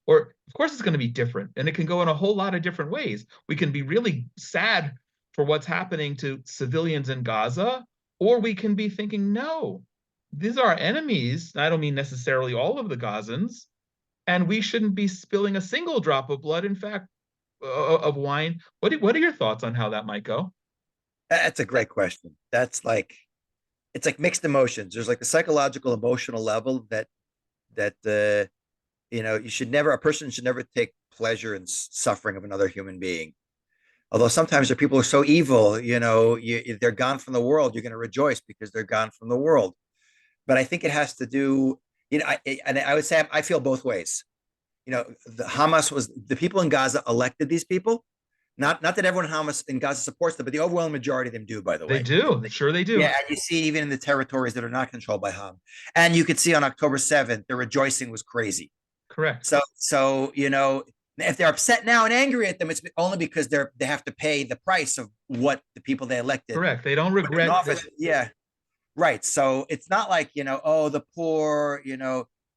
or of course it's going to be different, and it can go in a whole lot of different ways. We can be really sad for what's happening to civilians in Gaza, or we can be thinking, no, these are our enemies. I don't mean necessarily all of the Gazans, and we shouldn't be spilling a single drop of blood. In fact, of wine. What are your thoughts on how that might go? That's a great question. That's like it's like mixed emotions. There's like the psychological emotional level that you should never a person should never take pleasure in suffering of another human being. Although sometimes there are people who are so evil, they're gone from the world. You're going to rejoice because they're gone from the world. But I think it has to do, and I would say I feel both ways. The Hamas was the people in Gaza elected these people. Not that everyone in Hamas in Gaza supports them, but the overwhelming majority of them do, by the They way. do. Sure, they Yeah, do. and you see even in the territories that are not controlled by Hamas. And you could see on October 7th, the rejoicing was crazy. Correct. So if they're upset now and angry at them, it's only because they have to pay the price of what the people they elected Correct. They don't put in regret that. office. Yeah, right. So it's not like, oh, the poor,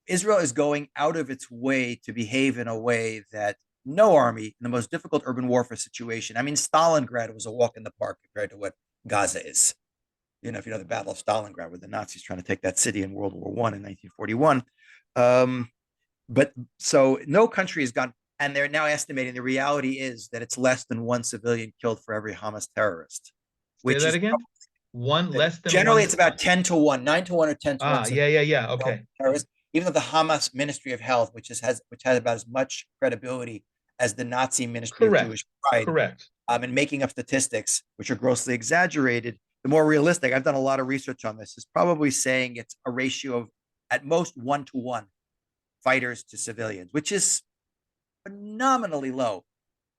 Israel is going out of its way to behave in a way that no army in the most difficult urban warfare situation. I mean, Stalingrad was a walk in the park compared to what Gaza is. If you know the Battle of Stalingrad, where the Nazis trying to take that city in World War I in 1941. Um, but so no country has gone, and they're now estimating the reality is that it's less than one civilian killed for every Hamas terrorist, Say which that is again. One less than generally one. it's about 10 to 1, 9 to 1 or 10 to 1 Ah, yeah, yeah, yeah. Okay. terrorists. Even though the Hamas Ministry of Health, which has about as much credibility as the Nazi Ministry of Correct. Jewish Pride, Correct. and making up statistics which are grossly exaggerated, the more realistic, I've done a lot of research on this, is probably saying it's a ratio of at most 1 to 1 fighters to civilians, which is phenomenally low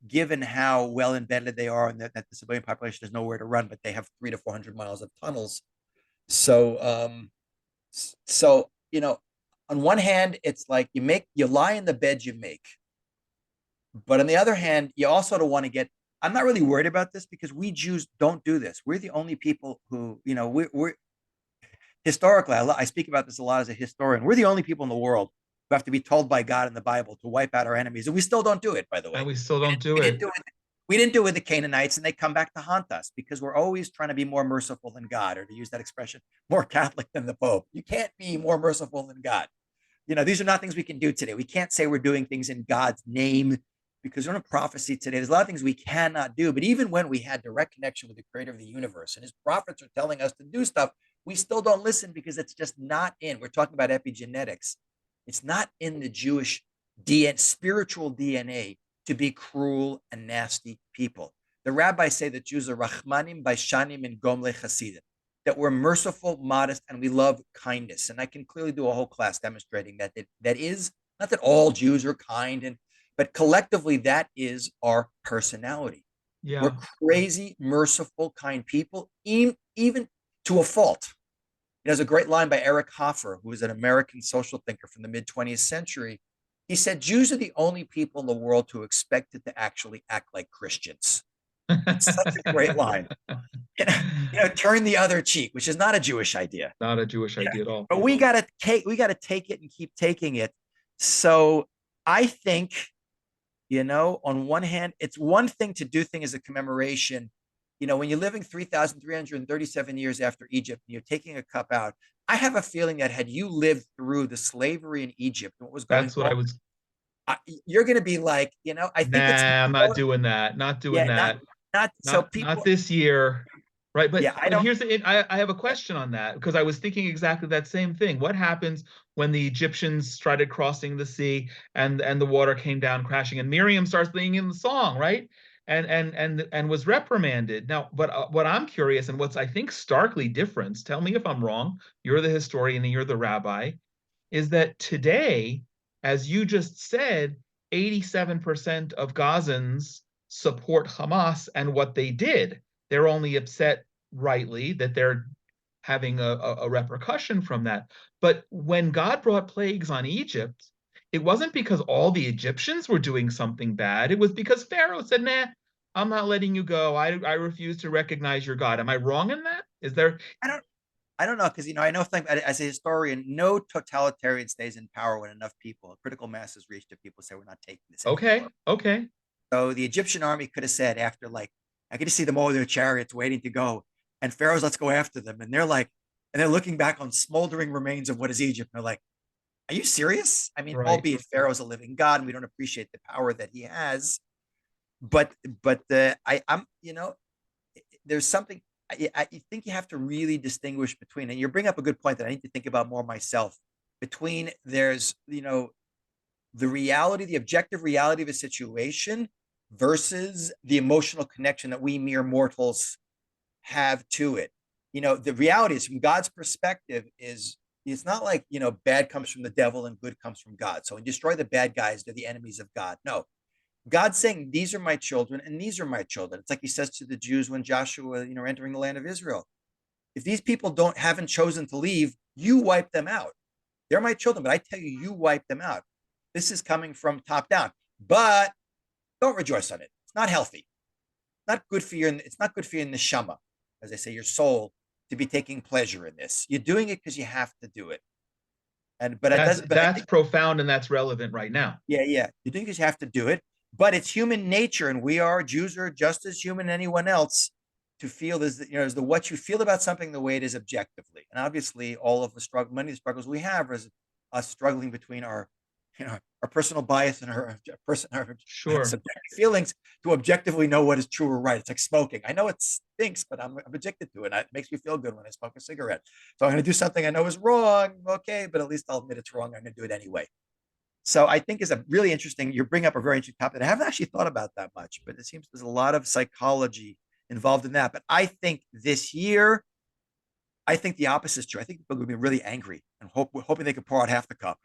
given how well embedded they are and that the civilian population has nowhere to run, but they have 300 to 400 miles of tunnels. So on one hand, it's like you lie in the bed you make, but on the other hand, you also don't want to get. I'm not really worried about this because we Jews don't do this. We're the only people who, we're historically. I speak about this a lot as a historian. We're the only people in the world who have to be told by God in the Bible to wipe out our enemies, and we still don't do it. By the And way, we still don't do we didn't it. do it. We didn't do it with the Canaanites, and they come back to haunt us because we're always trying to be more merciful than God, or to use that expression, more Catholic than the Pope. You can't be more merciful than God. These are not things we can do today. We can't say we're doing things in God's name because we're in a prophecy today. There's a lot of things we cannot do. But even when we had direct connection with the creator of the universe and his prophets are telling us to do stuff, we still don't listen because it's just not in. We're talking about epigenetics. It's not in the Jewish DNA, spiritual DNA to be cruel and nasty people. The rabbis say that Jews are Rachmanim, Baishanim, and Gomle Hasidim, that we're merciful, modest, and we love kindness. And I can clearly do a whole class demonstrating that is not that all Jews are kind, but collectively that is our personality. We're Yeah. crazy, merciful, kind people, even to a fault. There's a great line by Eric Hoffer, who was an American social thinker from the mid 20th century. He said, Jews are the only people in the world who expected to actually act like Christians. It's such a great line. Turn the other cheek, which is not a Jewish idea. Not a Jewish idea at all. But we gotta take it and keep taking it. So I think, on one hand, it's one thing to do things as a commemoration. When you're living 3,337 years after Egypt and you're taking a cup out, I have a feeling that had you lived through the slavery in Egypt and what was going That's what on, I was. you're going to be like, I think it's Nah, I'm not doing that. Not doing yeah, not that. not so Not people. this year. Right. But Yeah, I but don't. here's I have a question on that because I was thinking exactly that same thing. What happens when the Egyptians started crossing the sea and the water came down crashing and Miriam starts singing the song, right? And was reprimanded. Now, but what I'm curious and what's I think starkly different, tell me if I'm wrong, you're the historian and you're the rabbi, is that today, as you just said, 87% of Gazans support Hamas and what they did. They're only upset, rightly, that they're having a repercussion from that. But when God brought plagues on Egypt, it wasn't because all the Egyptians were doing something bad. It was because Pharaoh said, nah, I'm not letting you go. I refuse to recognize your God. Am I wrong in that? Is there I don't. I don't know because I know as a historian, no totalitarian stays in power when enough people, critical mass is reached, and people say we're not taking this okay, anymore. okay. So the Egyptian army could have said after I could just see them over their chariots waiting to go, and Pharaoh's let's go after them, and they're looking back on smoldering remains of what is Egypt. And they're like, are you serious? I mean, Right. albeit Pharaoh's a living God, and we don't appreciate the power that he has. but I'm, there's something I think you have to really distinguish between, and you bring up a good point that I need to think about more myself. Between there's, the reality, the objective reality of a situation versus the emotional connection that we mere mortals have to it. The reality is, from God's perspective, is it's not like, bad comes from the devil and good comes from God. So when you destroy the bad guys, they're the enemies of God. No, God's saying, these are my children and these are my children. It's like he says to the Jews when Joshua, entering the land of Israel. If these people haven't chosen to leave, you wipe them out. They're my children, but I tell you, you wipe them out. This is coming from top down, but don't rejoice on it. It's not healthy. Not good for you. It's not good for your neshama, as I say, your soul, to be taking pleasure in this. You're doing it because you have to do it. But it doesn't. But I That's think, profound and that's relevant right now. yeah, yeah, you're doing it because you have to do it. But it's human nature, and Jews are just as human as anyone else, to feel as the what you feel about something the way it is objectively. And obviously, all of the struggle, many of the struggles we have, is us struggling between our personal bias and our Sure. subjective feelings to objectively know what is true or right. It's like smoking. I know it stinks, but I'm addicted to it. It makes me feel good when I smoke a cigarette. So I'm going to do something I know is wrong. Okay, but at least I'll admit it's wrong. I'm going to do it anyway. So I think is a really interesting. You bring up a very interesting topic. I haven't actually thought about that much, but it seems there's a lot of psychology involved in that. But I think this year, I think the opposite is true. I think people are going to be really angry and hoping they can pour out half the cup,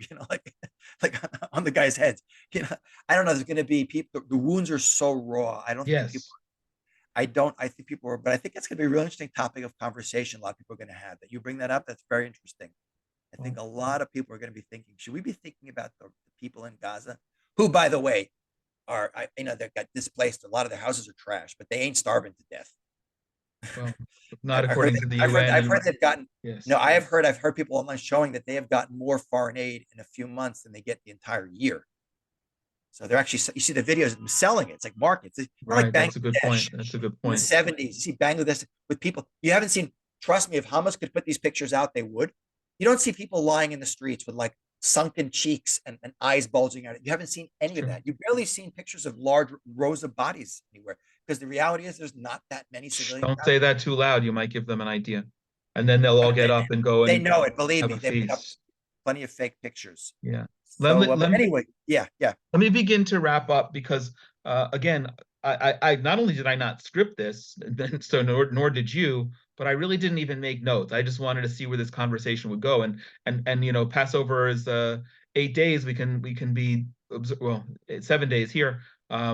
like on the guy's heads. I don't know. There's going to be people. The wounds are so raw. I don't think people. Yes. I don't. I think people are, but I think it's going to be a real interesting topic of conversation. A lot of people are going to have that. You bring that up. That's very interesting. I think a lot of people are going to be thinking, should we be thinking about the people in Gaza, who, by the way, they got displaced. A lot of their houses are trash, but they ain't starving to death. Well, not I heard, according to the I've heard, UN I've heard and they've gotten, yes. no, I've heard people online showing that they have gotten more foreign aid in a few months than they get the entire year. So they're actually, you see the videos of them selling it. It's like markets. It's not like Right. That's a good Bangladesh point. That's a good in the point. 70s. You see Bangladesh with people. You haven't seen, trust me, if Hamas could put these pictures out, they would. You don't see people lying in the streets with like sunken cheeks and eyes bulging out. You haven't seen It's any of true. that. You've barely seen pictures of large rows of bodies anywhere, because the reality is there's not that many Shh, civilians don't out say there. that too loud. You might give them an idea. And then they'll all get They, up and go they and know it. Believe have me, a they put up feast. plenty of fake pictures. Yeah. Let me So, let but me anyway, yeah, yeah. let me begin to wrap up because again, I not only did I not script this, so nor did you, but I really didn't even make notes. I just wanted to see where this conversation would go. And Passover is 8 days. We can be well, 7 days here.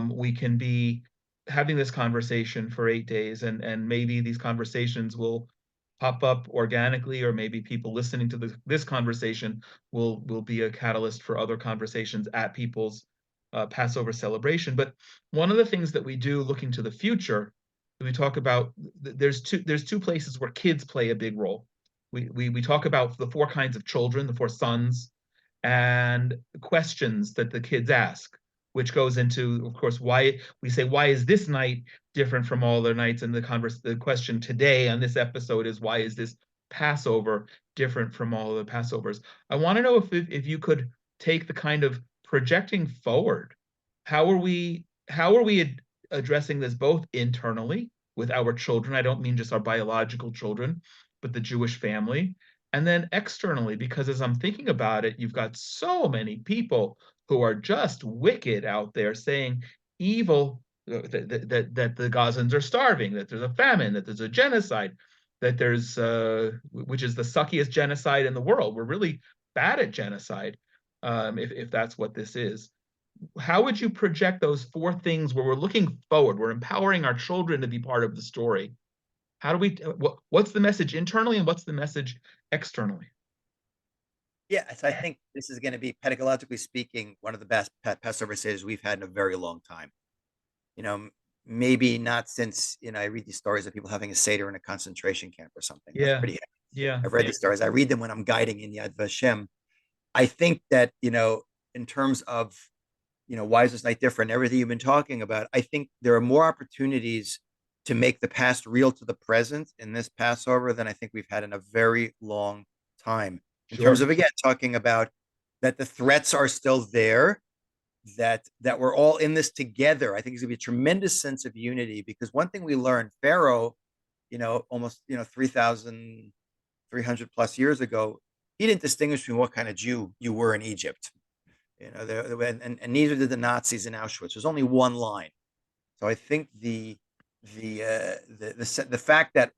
We can be having this conversation for 8 days, and maybe these conversations will pop up organically, or maybe people listening to this conversation will be a catalyst for other conversations at people's Passover celebration. But one of the things that we do looking to the future, we talk about there's two places where kids play a big role. We talk about the four kinds of children, the four sons, and questions that the kids ask, which goes into, of course, why we say, why is this night different from all other nights? And the question today on this episode is, why is this Passover different from all the Passovers? I want to know if you could take the kind of projecting forward. How are we addressing this both internally with our children? I don't mean just our biological children, but the Jewish family, and then externally, because as I'm thinking about it, you've got so many people who are just wicked out there saying evil, that the Gazans are starving, that there's a famine, that there's a genocide, that there's which is the suckiest genocide in the world. We're really bad at genocide, if that's what this is. How would you project those four things where we're looking forward, we're empowering our children to be part of the story? How do we, what's the message internally and what's the message externally? Yeah, so I think this is going to be, pedagogically speaking, one of the best Passover Seders we've had in a very long time. Maybe not since, I read these stories of people having a Seder in a concentration camp or something. That's Yeah, pretty heavy. yeah, I've read these stories. I read them when I'm guiding in Yad Vashem. I think that, in terms of, why is this night different? Everything you've been talking about, I think there are more opportunities to make the past real to the present in this Passover than I think we've had in a very long time. In terms sure. of, again, talking about that the threats are still there, that we're all in this together. I think it's gonna be a tremendous sense of unity, because one thing we learned, Pharaoh, almost 3,300 plus years ago, he didn't distinguish between what kind of Jew you were in Egypt. And neither did the Nazis in Auschwitz. There's only one line. So I think the fact that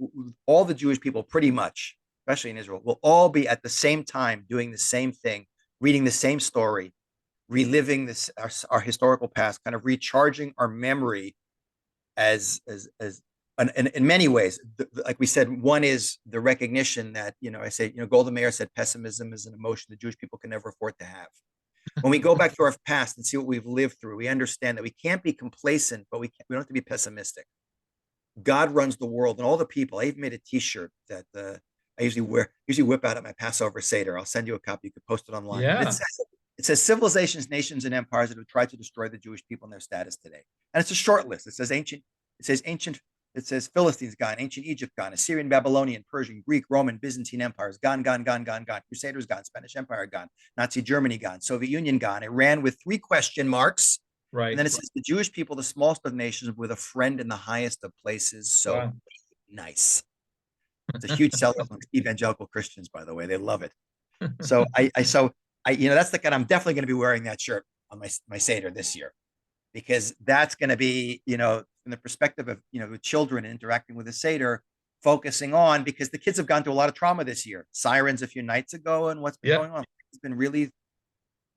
all the Jewish people, pretty much, especially in Israel, will all be at the same time doing the same thing, reading the same story, reliving our historical past, kind of recharging our memory as in many ways. Like we said, one is the recognition that, I say, Golda Meir said pessimism is an emotion the Jewish people can never afford to have. When we go back to our past and see what we've lived through, we understand that we can't be complacent, but we don't have to be pessimistic. God runs the world, and all the people. I even made a T-shirt that I usually whip out at my Passover Seder. I'll send you a copy. You could post it online. And Yeah. it says civilizations, nations, and empires that have tried to destroy the Jewish people and their status today. And it's a short list. It says ancient. It says Philistines gone, ancient Egypt gone, Assyrian, Babylonian, Persian, Greek, Roman, Byzantine empires gone, gone, gone, gone, gone. Crusaders gone, Spanish Empire gone, Nazi Germany gone, Soviet Union gone, Iran with 3 question marks. Right. And then it says the Jewish people, the smallest of nations, with a friend in the highest of places. So Wow. nice. It's a huge seller amongst evangelical Christians, by the way. They love it. So that's the kind. I'm definitely going to be wearing that shirt on my Seder this year, because that's going to be, from the perspective of, the children interacting with the Seder, focusing on, because the kids have gone through a lot of trauma this year. Sirens a few nights ago, and what's been going on. It's been really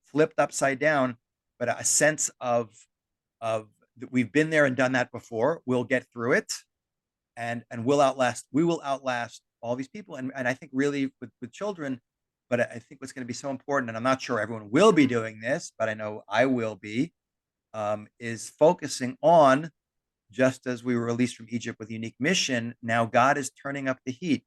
flipped upside down, but a sense of we've been there and done that before. We'll get through it, and we will outlast all these people. And I think really with children, but I think what's going to be so important, and I'm not sure everyone will be doing this, but I know I will be, is focusing on, just as we were released from Egypt with a unique mission, now God is turning up the heat,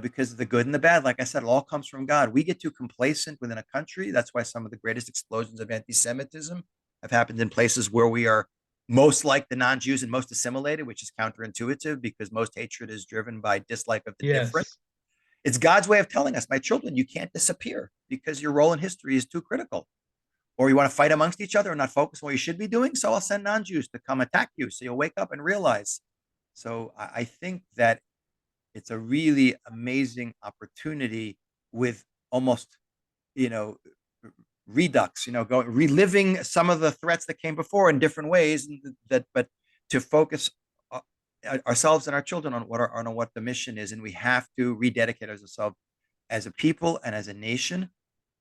because of the good and the bad. Like I said, it all comes from God. We get too complacent within a country. That's why some of the greatest explosions of anti-Semitism have happened in places where we are most like the non-Jews and most assimilated, which is counterintuitive, because most hatred is driven by dislike of the different. It's God's way of telling us, my children, you can't disappear because your role in history is too critical. Or you want to fight amongst each other and not focus on what you should be doing, so I'll send non-Jews to come attack you, so you'll wake up and realize. So I think that it's a really amazing opportunity, with almost, redux, reliving some of the threats that came before in different ways, but to focus ourselves and our children on what the mission is. And we have to rededicate ourselves as a people and as a nation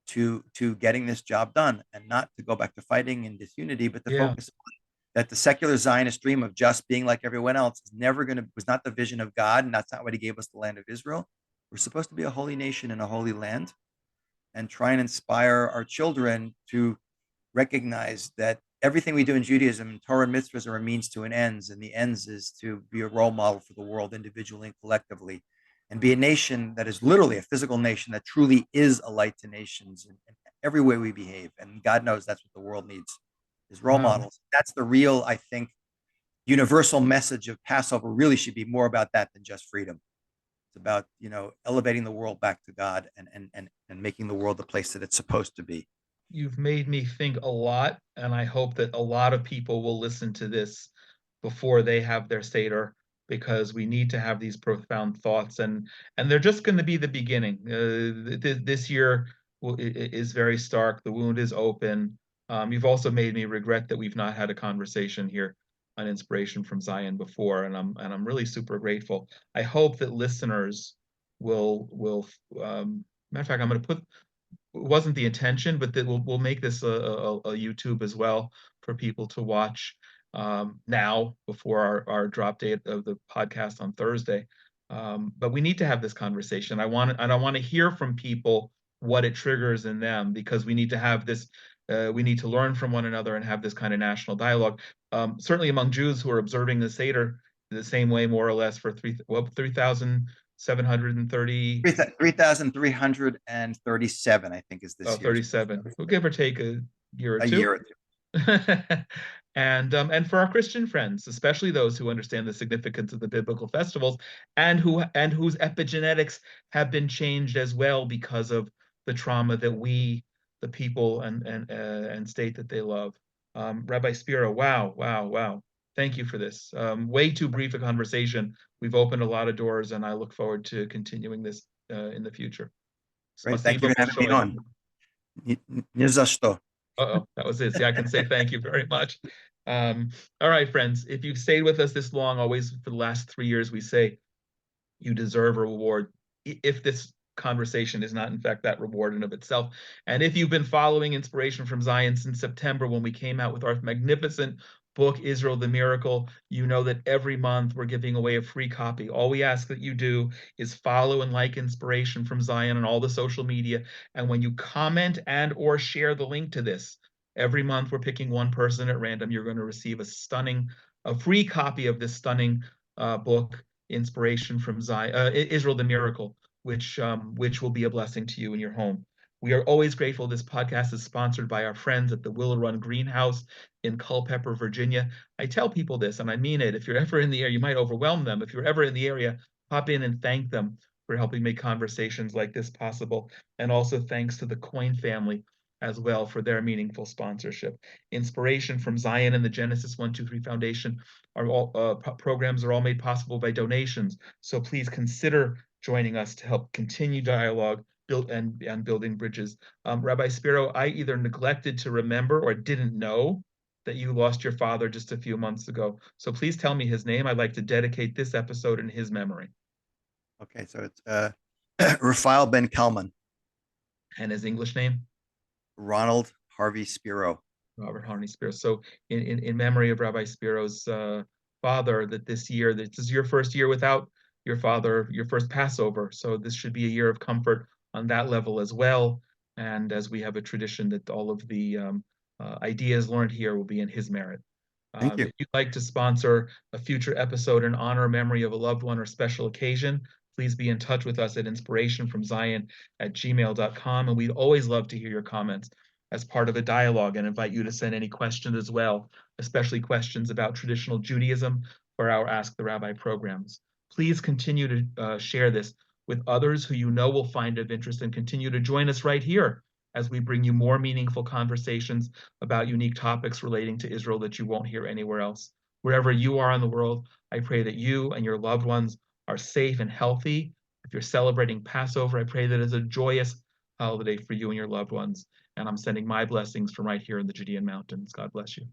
to getting this job done, and not to go back to fighting and disunity, but to focus on that the secular Zionist dream of just being like everyone else was not the vision of God, and that's not what he gave us, the land of Israel. We're supposed to be a holy nation and a holy land, and try and inspire our children to recognize that everything we do in Judaism, Torah and mitzvahs, are a means to an ends, and the ends is to be a role model for the world, individually and collectively, and be a nation that is literally a physical nation that truly is a light to nations in every way we behave. And God knows that's what the world needs, is role models. That's the real, I think, universal message of Passover. Really should be more about that than just freedom. It's about, elevating the world back to God, and making the world the place that it's supposed to be. You've made me think a lot, and I hope that a lot of people will listen to this before they have their Seder, because we need to have these profound thoughts, and they're just going to be the beginning. This year is very stark. The wound is open. You've also made me regret that we've not had a conversation here on Inspiration from Zion before, and I'm really super grateful. I hope that listeners will matter of fact, I'm going to put, it wasn't the intention, but that we'll make this a YouTube as well for people to watch now before our drop date of the podcast on Thursday. But we need to have this conversation. I want to hear from people what it triggers in them, because we need to have this. We need to learn from one another and have this kind of national dialogue. Certainly among Jews who are observing the Seder the same way, more or less, for 3,730. 3,337, I think, is this year. 37. We'll give or take a year or a two. Year or two. And for our Christian friends, especially those who understand the significance of the biblical festivals, and whose epigenetics have been changed as well because of the trauma that we the people and state that they love. Rabbi Spiro, wow. Thank you for this. Way too brief a conversation. We've opened a lot of doors, and I look forward to continuing this in the future. Great. Thank you for having me on. Uh-oh, that was it. See, I can say thank you very much. All right, friends, if you've stayed with us this long, always for the last 3 years, we say you deserve a reward if this conversation is not, in fact, that reward in of itself. And if you've been following Inspiration from Zion since September, when we came out with our magnificent book, Israel the Miracle, you know that every month we're giving away a free copy. All we ask that you do is follow and like Inspiration from Zion on all the social media. And when you comment and or share the link to this, every month we're picking one person at random. You're going to receive a free copy of this stunning book, Inspiration from Zion, Israel the Miracle, which will be a blessing to you in your home. We are always grateful. This podcast is sponsored by our friends at the Willow Run Greenhouse in Culpeper, Virginia. I tell people this, and I mean it. If you're ever in the area, you might overwhelm them. If you're ever in the area, pop in and thank them for helping make conversations like this possible. And also thanks to the Coin family as well for their meaningful sponsorship. Inspiration from Zion and the Genesis 123 Foundation are all programs are all made possible by donations. So please consider joining us to help continue dialogue, building bridges. Rabbi Spiro, I either neglected to remember or didn't know that you lost your father just a few months ago. So please tell me his name. I'd like to dedicate this episode in his memory. Okay, so it's Raphael Ben Kalman. And his English name? Ronald Harvey Spiro. Robert Harvey Spiro. So in memory of Rabbi Spiro's father, that this is your first year without your father, your first Passover. So this should be a year of comfort on that level as well. And as we have a tradition that all of the ideas learned here will be in his merit. Thank you. If you'd like to sponsor a future episode in honor or memory of a loved one or special occasion, please be in touch with us at inspirationfromzion@gmail.com. And we'd always love to hear your comments as part of a dialogue and invite you to send any questions as well, especially questions about traditional Judaism for our Ask the Rabbi programs. Please continue to share this with others who you know will find of interest, and continue to join us right here as we bring you more meaningful conversations about unique topics relating to Israel that you won't hear anywhere else. Wherever you are in the world, I pray that you and your loved ones are safe and healthy. If you're celebrating Passover, I pray that it's a joyous holiday for you and your loved ones. And I'm sending my blessings from right here in the Judean mountains. God bless you.